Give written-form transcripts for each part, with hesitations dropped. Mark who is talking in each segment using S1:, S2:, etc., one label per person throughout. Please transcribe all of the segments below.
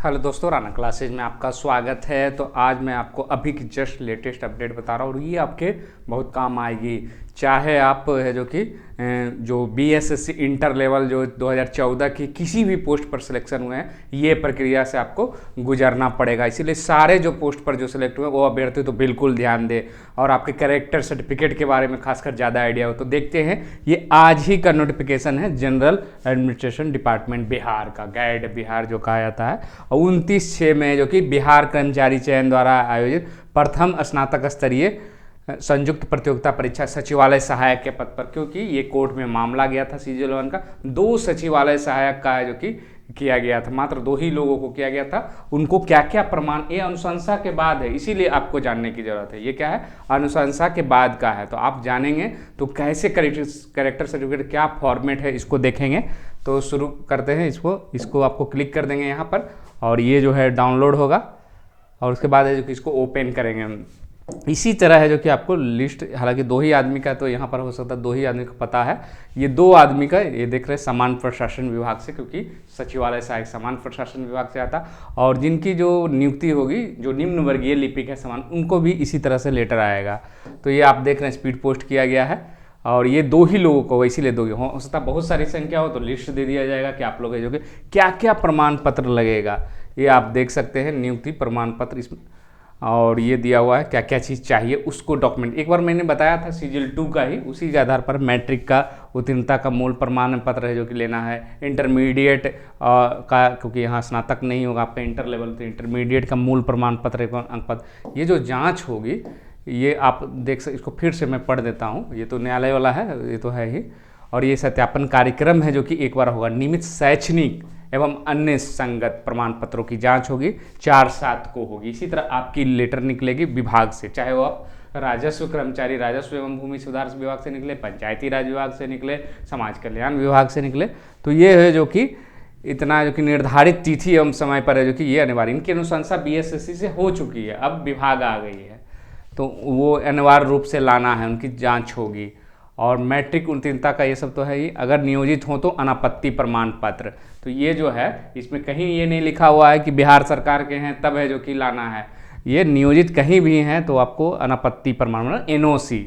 S1: Hello दोस्तों, Rana classes में आपका स्वागत है। तो आज मैं आपको अभी की जस्ट लेटेस्ट अपडेट बता रहा हूँ और ये आपके बहुत काम आएगी। चाहे आप है जो कि जो बीएसएससी इंटर लेवल जो 2014 की किसी भी पोस्ट पर सिलेक्शन हुए हैं, ये प्रक्रिया से आपको गुजरना पड़ेगा। इसीलिए सारे जो पोस्ट पर जो सिलेक्ट हुए वो अभ्यर्थी तो बिल्कुल ध्यान दे और आपके कैरेक्टर सर्टिफिकेट के बारे में खासकर ज़्यादा आइडिया हो। तो देखते हैं, ये आज ही का नोटिफिकेशन है जनरल एडमिनिस्ट्रेशन डिपार्टमेंट बिहार का, गाइड बिहार जो कहा जाता है, और 29/6 में जो कि बिहार कर्मचारी चयन द्वारा आयोजित प्रथम स्नातक स्तरीय संयुक्त प्रतियोगिता परीक्षा सचिवालय सहायक के पद पर, क्योंकि ये कोर्ट में मामला गया था CGL 1 का, 2 सचिवालय सहायक का है जो कि किया गया था, मात्र 2 ही लोगों को किया गया था। उनको क्या क्या प्रमाण, ये अनुशंसा के बाद है, इसीलिए आपको जानने की जरूरत है। ये क्या है, अनुशंसा के बाद का है, तो आप जानेंगे तो कैसे कैरेक्टर सर्टिफिकेट क्या फॉर्मेट है इसको देखेंगे। तो शुरू करते हैं इसको आपको क्लिक कर देंगे यहाँ पर और ये जो है डाउनलोड होगा और उसके बाद है जो कि इसको ओपन करेंगे हम। इसी तरह है जो कि आपको लिस्ट, हालांकि 2 ही आदमी का तो यहाँ पर हो सकता है, 2 ही आदमी का पता है, ये 2 आदमी का, ये देख रहे हैं सामान्य प्रशासन विभाग से, क्योंकि सचिवालय सहायक सामान्य प्रशासन विभाग से आता। और जिनकी जो नियुक्ति होगी, जो निम्न वर्गीय लिपिक है समान, उनको भी इसी तरह से लेटर आएगा। तो ये आप देख रहे हैं स्पीड पोस्ट किया गया है और ये 2 ही लोगों को, इसीलिए 2 हो सकता है बहुत सारी संख्या हो तो लिस्ट दे दिया जाएगा कि आप लोग जो कि क्या क्या प्रमाण पत्र लगेगा, ये आप देख सकते हैं। नियुक्ति प्रमाण पत्र इसमें और ये दिया हुआ है क्या क्या चीज़ चाहिए उसको डॉक्यूमेंट। एक बार मैंने बताया था CGL 2 का ही, उसी के आधार पर मैट्रिक का उत्तीर्णता का मूल प्रमाण पत्र है जो कि लेना है। इंटरमीडिएट का, क्योंकि यहाँ स्नातक नहीं होगा आपका, इंटर लेवल, तो इंटरमीडिएट का मूल प्रमाण पत्र, अंक पत्र। ये जो जाँच होगी ये आप देख सकते, इसको फिर से मैं पढ़ देता हूँ, ये तो न्यायालय वाला है, ये तो है ही। और ये सत्यापन कार्यक्रम है जो कि एक बार होगा। नियमित शैक्षणिक एवं अन्य संगत प्रमाण पत्रों की जांच होगी 4/7 को होगी। इसी तरह आपकी लेटर निकलेगी विभाग से, चाहे वो आप राजस्व कर्मचारी राजस्व एवं भूमि सुधार विभाग से निकले, पंचायती राज विभाग से निकले, समाज कल्याण विभाग से निकले। तो ये है जो कि इतना जो कि निर्धारित तिथि एवं समय पर है जो कि ये अनिवार्य, इनकी अनुशंसा BSSC से हो चुकी है, अब विभाग आ गई है तो वो अनिवार्य रूप से लाना है, उनकी जांच होगी। और मैट्रिक उत्तीर्णता का ये सब तो है ही। अगर नियोजित हो तो अनापत्ति प्रमाण पत्र, तो ये जो है इसमें कहीं ये नहीं लिखा हुआ है कि बिहार सरकार के हैं तब है जो कि लाना है। ये नियोजित कहीं भी हैं तो आपको अनापत्ति प्रमाण पत्र, NOC,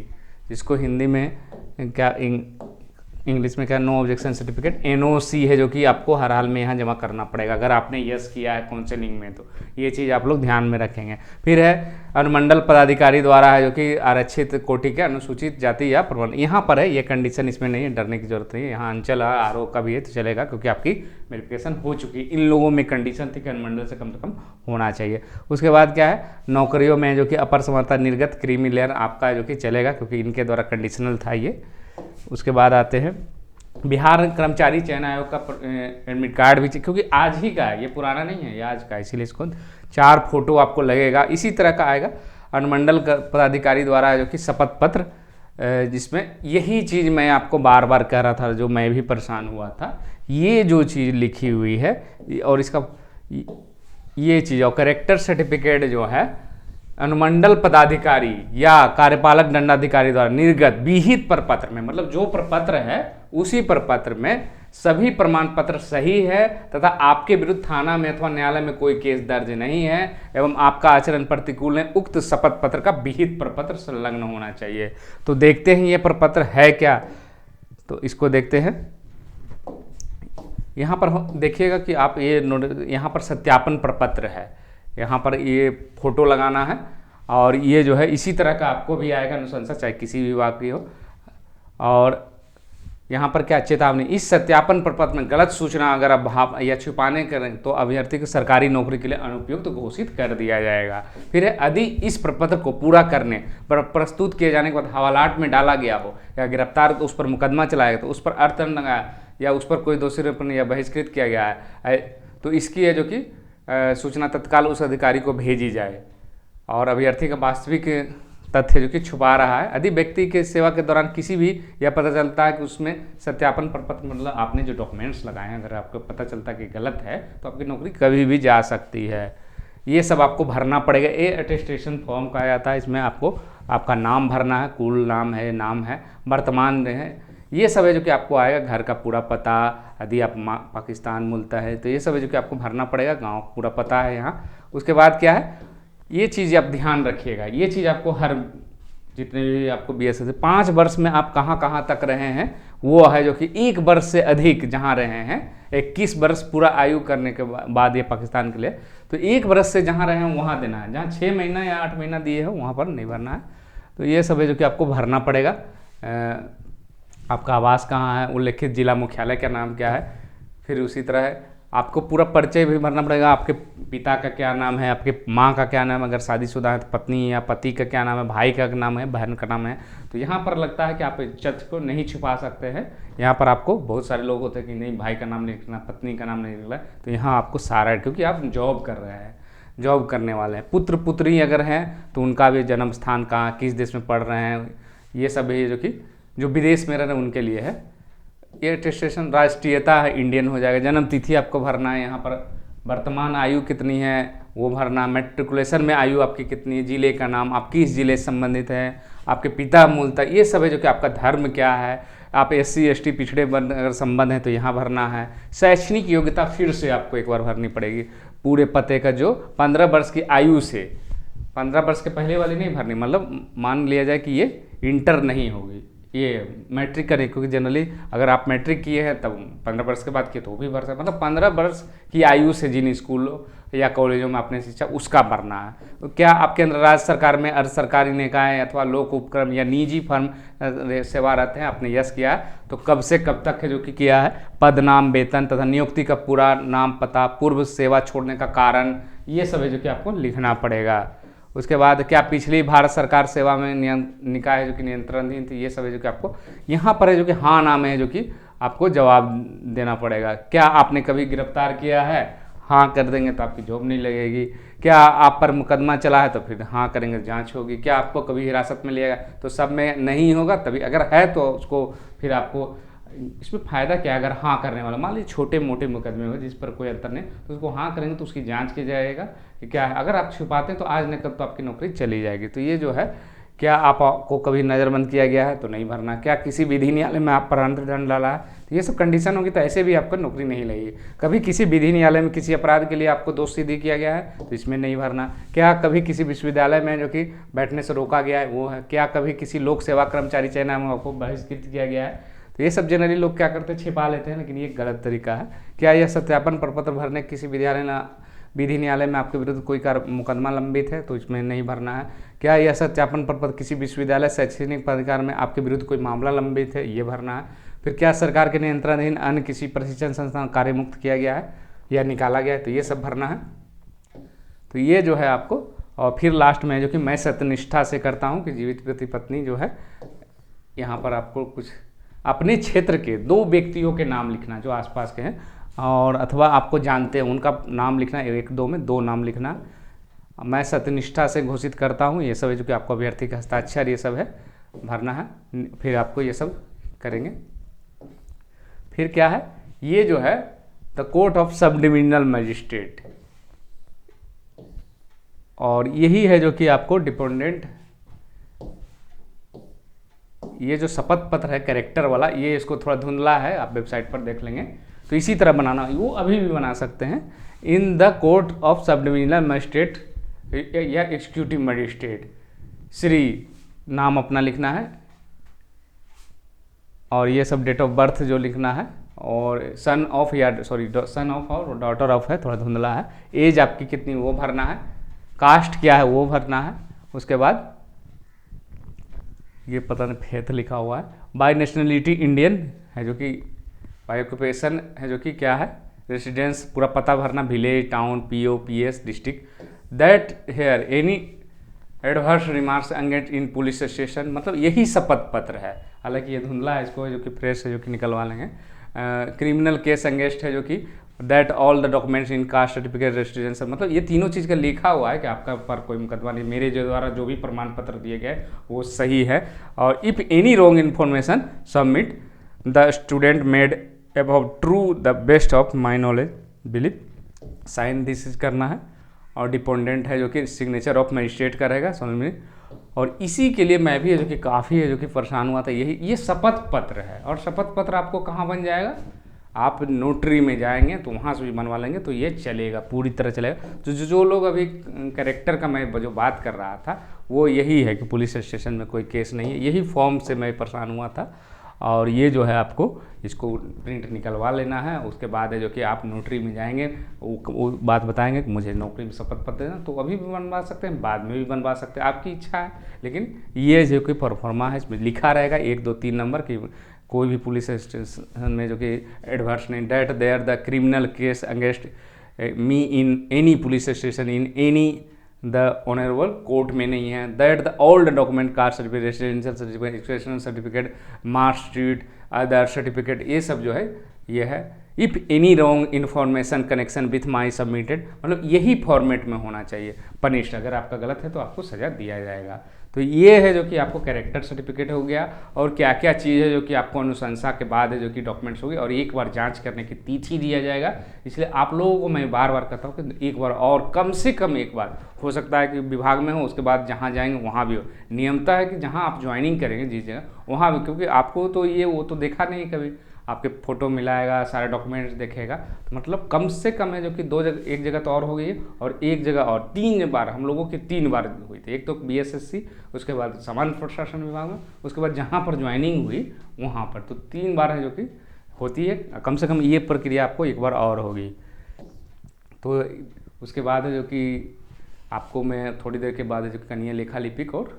S1: जिसको हिंदी में क्या, इंग्लिश में क्या, नो ऑब्जेक्शन सर्टिफिकेट, NOC है जो कि आपको हर हाल में यहाँ जमा करना पड़ेगा अगर आपने यस किया है काउंसलिंग में। तो ये चीज़ आप लोग ध्यान में रखेंगे। फिर है अनुमंडल पदाधिकारी द्वारा है जो कि आरक्षित कोटि के अनुसूचित जाति या प्रवर्ग, यहाँ पर है ये कंडीशन, इसमें नहीं है, डरने की जरूरत नहीं है। यहाँ अंचल RO का भी है तो चलेगा, क्योंकि आपकी वेरिफिकेशन हो चुकी है। इन लोगों में कंडीशन थी कि अनुमंडल से कम होना चाहिए। उसके बाद क्या है, नौकरियों में जो कि अपर समानता निर्गत क्रीमी लेयर आपका जो कि चलेगा, क्योंकि इनके द्वारा कंडीशनल था ये। उसके बाद आते हैं बिहार कर्मचारी चयन आयोग का एडमिट कार्ड भी, क्योंकि आज ही का है, ये पुराना नहीं है, ये आज का, इसीलिए इसको 4 फोटो आपको लगेगा। इसी तरह का आएगा अनुमंडल पदाधिकारी द्वारा जो कि शपथ पत्र, जिसमें यही चीज़ मैं आपको बार बार कह रहा था, जो मैं भी परेशान हुआ था, ये जो चीज़ लिखी हुई है और इसका ये चीज़, और कैरेक्टर सर्टिफिकेट जो है अनुमंडल पदाधिकारी या कार्यपालक दंडाधिकारी द्वारा निर्गत विहित प्रपत्र में, मतलब जो प्रपत्र है उसी प्रपत्र में सभी प्रमाण पत्र सही है तथा आपके विरुद्ध थाना में अथवा न्यायालय में कोई केस दर्ज नहीं है एवं आपका आचरण प्रतिकूल है, उक्त शपथ पत्र का विहित प्रपत्र संलग्न होना चाहिए। तो देखते हैं ये प्रपत्र है क्या, तो इसको देखते हैं। यहाँ पर देखिएगा कि आप ये यहाँ पर सत्यापन प्रपत्र है, यहाँ पर ये फोटो लगाना है और ये जो है इसी तरह का आपको भी आएगा अनुशंसा, चाहे किसी भी विभाग की हो। और यहाँ पर क्या, चेतावनी, इस सत्यापन प्रपत्र में गलत सूचना अगर अभाव या छुपाने करें तो अभ्यर्थी को सरकारी नौकरी के लिए अनुपयुक्त घोषित कर दिया जाएगा। फिर है, यदि इस प्रपत्र को पूरा करने पर प्रस्तुत किए जाने के बाद हवालात में डाला गया हो या गिरफ्तार तो उस पर मुकदमा चलाएगा तो उस पर अर्थदंड लगाया या उस पर कोई दोषारोपण या बहिष्कृत किया गया है तो इसकी है जो कि सूचना तत्काल उस अधिकारी को भेजी जाए। और अभ्यर्थी का वास्तविक तथ्य जो कि छुपा रहा है, यदि व्यक्ति के सेवा के दौरान किसी भी यह पता चलता है कि उसमें सत्यापन प्रपत्र, मतलब आपने जो डॉक्यूमेंट्स लगाए हैं, अगर आपको पता चलता है कि गलत है तो आपकी नौकरी कभी भी जा सकती है। ये सब आपको भरना पड़ेगा। ये अटेस्टेशन फॉर्म कहा जाता है, इसमें आपको आपका नाम भरना है, कुल नाम है, वर्तमान है, ये सब है जो कि आपको आएगा। घर का पूरा पता, यदि आप पाकिस्तान मुल्ता है तो ये सब है जो कि आपको भरना पड़ेगा। गांव पूरा पता है यहाँ। उसके बाद क्या है, ये चीज़ आप ध्यान रखिएगा, ये चीज़ आपको हर जितने भी आपको BSS 5 वर्ष में आप कहाँ कहाँ तक रहे हैं वो है जो कि 1 वर्ष से अधिक जहाँ रहे हैं, 21 वर्ष पूरा आयु करने के बाद ये पाकिस्तान के लिए, तो 1 वर्ष से जहाँ रहे हैं वहाँ देना है। जहाँ 6 महीना या 8 महीना दिए हो वहाँ पर नहीं भरना है। तो ये सब है जो कि आपको भरना पड़ेगा। आपका आवास कहाँ है, उल्लेखित जिला मुख्यालय का नाम क्या है, फिर उसी तरह आपको पूरा परिचय भी भरना पड़ेगा। आपके पिता का क्या नाम है, आपके माँ का क्या नाम है, अगर शादीशुदा है तो पत्नी या पति का क्या नाम है, भाई का नाम है, बहन का नाम है। तो यहाँ पर लगता है कि आप तथ्य को नहीं छुपा सकते हैं। यहाँ पर आपको बहुत सारे लोग होते हैं कि नहीं भाई का नाम नहीं लिखना, पत्नी का नाम नहीं लिखना, तो यहाँ आपको सारा, क्योंकि आप जॉब कर रहे हैं, जॉब करने वाले हैं। पुत्र पुत्री अगर हैं तो उनका भी जन्म स्थान कहाँ, किस देश में पढ़ रहे हैं, ये सब है जो कि जो विदेश में रह रहे हैं उनके लिए है। ये अटेस्टेशन राष्ट्रीयता है, इंडियन हो जाएगा। जन्म तिथि आपको भरना है, यहाँ पर वर्तमान आयु कितनी है वो भरना। मैट्रिकुलेशन में आयु आपकी कितनी है, जिले का नाम, आप किस जिले से संबंधित हैं, आपके पिता मूलतः, ये सब है जो कि आपका धर्म क्या है, आप SC ST पिछड़े वर्ग अगर संबंध है तो यहाँ भरना है। शैक्षणिक योग्यता फिर से आपको एक बार भरनी पड़ेगी, पूरे पते का जो 15 वर्ष की आयु से, 15 वर्ष के पहले वाली नहीं भरनी, मतलब मान लिया जाए कि ये इंटर नहीं होगी, ये मैट्रिक करें, क्योंकि जनरली अगर आप मैट्रिक किए हैं तब 15 वर्ष के बाद किए तो वो भी भर सकते, मतलब 15 वर्ष की आयु से जिन स्कूलों या कॉलेजों में आपने शिक्षा उसका भरना है। तो क्या आपके अंदर राज्य सरकार में अर्ध सरकारी निकाय अथवा लोक उपक्रम या निजी फर्म सेवारत हैं, आपने यस किया है तो कब से कब तक है जो कि किया है, पद नाम वेतन तथा नियुक्ति का पूरा नाम पता, पूर्व सेवा छोड़ने का कारण, ये सब है जो कि आपको लिखना पड़ेगा। उसके बाद क्या पिछली भारत सरकार सेवा में निकाय है जो कि नियंत्रणाधीन थी, ये सब है जो कि आपको यहाँ पर है जो कि हाँ नाम है जो कि आपको जवाब देना पड़ेगा। क्या आपने कभी गिरफ्तार किया है, हाँ कर देंगे तो आपकी जॉब नहीं लगेगी। क्या आप पर मुकदमा चला है तो फिर हाँ करेंगे, जांच होगी। क्या आपको कभी हिरासत में लिया गया, तो सब में नहीं होगा तभी, अगर है तो उसको फिर आपको इसमें फ़ायदा क्या है, अगर हाँ करने वाला, मान लीजिए छोटे मोटे मुकदमे हो जिस पर कोई अंतर नहीं, तो उसको हाँ करेंगे तो उसकी जांच की जाएगा कि क्या है। अगर आप छुपाते हैं तो आज न कल तो आपकी नौकरी चली जाएगी। तो ये जो है, क्या आपको कभी नज़रबंद किया गया है तो नहीं भरना। क्या किसी विधि न्यायालय में आप पर अंतर्दंड डाला है, तो ये सब कंडीशन होगी तो ऐसे भी आपको नौकरी नहीं लगेगी। कभी किसी विधि न्यायालय में किसी अपराध के लिए आपको दोष सिद्ध किया गया है तो इसमें नहीं भरना। क्या कभी किसी विश्वविद्यालय में जो कि बैठने से रोका गया है वो है। क्या कभी किसी लोक सेवा कर्मचारी चयन में आपको बहिष्कृत किया गया है, तो ये सब जनरली लोग क्या करते हैं, छिपा लेते हैं, लेकिन ये गलत तरीका है। क्या यह सत्यापन प्रपत्र भरने किसी विधि न्यायालय में आपके विरुद्ध कोई मुकदमा लंबित है तो इसमें नहीं भरना है। क्या यह सत्यापन प्रपत्र किसी विश्वविद्यालय शैक्षणिक प्राधिकार में आपके विरुद्ध कोई मामला लंबित है, ये भरना है। फिर क्या सरकार के नियंत्रणाधीन अन्य किसी प्रशिक्षण संस्थान कार्य मुक्त किया गया है या निकाला गया है, तो ये सब भरना है। तो ये जो है आपको, और फिर लास्ट में जो कि मैं सत्यनिष्ठा से करता हूँ कि जीवित पति पत्नी जो है, यहाँ पर आपको कुछ अपने क्षेत्र के 2 व्यक्तियों के नाम लिखना जो आसपास के हैं, और अथवा आपको जानते हैं उनका नाम लिखना, 1-2 में 2 नाम लिखना। मैं सत्यनिष्ठा से घोषित करता हूँ, ये सब है जो कि आपको अभ्यर्थी का हस्ताक्षर ये सब है भरना है। फिर आपको ये सब करेंगे। फिर क्या है, ये जो है the court of sub divisional magistrate, और यही है जो कि आपको डिपेंडेंट, ये जो शपथ पत्र है कैरेक्टर वाला, ये इसको थोड़ा धुंधला है, आप वेबसाइट पर देख लेंगे। तो इसी तरह बनाना, वो अभी भी बना सकते हैं। In the court of sub divisional magistrate या एग्जीक्यूटिव मजिस्ट्रेट, श्री नाम अपना लिखना है, और ये सब डेट ऑफ बर्थ जो लिखना है, और सन ऑफ या सन ऑफ और डॉटर ऑफ है, थोड़ा धुंधला है। एज आपकी कितनी वो भरना है, कास्ट क्या है वो भरना है। उसके बाद ये पता नहीं फेथ लिखा हुआ है, बाय नेशनलिटी इंडियन है जो कि, बाय ऑक्यूपेशन है जो कि क्या है, रेसिडेंस पूरा पता भरना, village town PO PS district, that here any adverse remarks against in police station, मतलब यही शपथ पत्र है। हालांकि ये धुंधला है, इसको जो कि फ्रेश है जो कि निकलवा लेंगे। क्रिमिनल केस अगेंस्ट है जो कि that all the documents in cast certificate residential, मतलब ये तीनों चीज़ का लिखा हुआ है कि आपका पर कोई मुकदमा नहीं, मेरे जो द्वारा जो भी प्रमाण पत्र दिए गए वो सही है। और if any wrong information submit the student made about true the best of my knowledge believe, sign this करना है। और डिपेंडेंट है जो कि सिग्नेचर ऑफ मजिस्ट्रेट का रहेगा समझ में। और इसी के लिए मैं भी है जो कि काफ़ी है जो कि परेशान हुआ था। यही ये शपथ पत्र है, और शपथ पत्र आपको कहाँ बन जाएगा, आप नोटरी में जाएंगे तो वहाँ से भी बनवा लेंगे तो ये चलेगा, पूरी तरह चलेगा। तो जो लोग अभी कैरेक्टर का मैं जो बात कर रहा था वो यही है कि पुलिस स्टेशन में कोई केस नहीं है, यही फॉर्म से मैं परेशान हुआ था। और ये जो है आपको इसको प्रिंट निकलवा लेना है। उसके बाद है जो कि आप नोटरी में जाएंगे, वो बात बताएंगे कि मुझे नौकरी में शपथ पत्र देना, तो अभी भी बनवा सकते हैं, बाद में भी बनवा सकते हैं, आपकी इच्छा है। लेकिन ये जो कि परफॉर्मा है इसमें लिखा रहेगा 1 2 3 नंबर की कोई भी पुलिस स्टेशन में जो कि एडवर्स नहीं, that there the criminal case against me in any police station in any the honourable court में नहीं है। That the old document, caste certificate, residential certificate, educational certificate, marksheet, other certificate, ये सब जो है ये है। If any wrong information connection with my submitted, मतलब यही फॉर्मेट में होना चाहिए। पनिश्ड, अगर आपका गलत है तो आपको सज़ा दिया जाएगा। तो ये है जो कि आपको कैरेक्टर सर्टिफिकेट हो गया, और क्या क्या चीज़ है जो कि आपको अनुशंसा के बाद है जो कि डॉक्यूमेंट्स होगी, और एक बार जांच करने की तिथि दिया जाएगा। इसलिए आप लोगों को मैं बार बार कहता हूँ कि एक बार और कम से कम एक बार, हो सकता है कि विभाग में हो, उसके बाद जहाँ जाएंगे वहाँ भी हो। नियमता है कि जहाँ आप ज्वाइनिंग करेंगे जिस जगह वहाँ भी, क्योंकि आपको तो ये वो तो देखा नहीं कभी, आपके फ़ोटो मिलाएगा, सारे डॉक्यूमेंट्स देखेगा, तो मतलब कम से कम है जो कि 2 जगह, एक जगह तो और हो गई है और एक जगह और 3 बार, हम लोगों की 3 बार हुई थी। एक तो BSSC, उसके बाद सामान्य प्रशासन विभाग में, उसके बाद जहाँ पर ज्वाइनिंग हुई वहाँ पर, तो 3 बार है जो कि होती है। कम से कम ये प्रक्रिया आपको एक बार और होगी। तो उसके बाद है जो कि आपको मैं थोड़ी देर के बाद है जो कनीय लेखा लिपिक और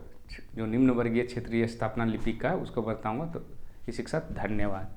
S1: जो निम्न वर्गीय क्षेत्रीय स्थापना लिपिक का है उसको बताऊँगा। तो इसी के साथ धन्यवाद।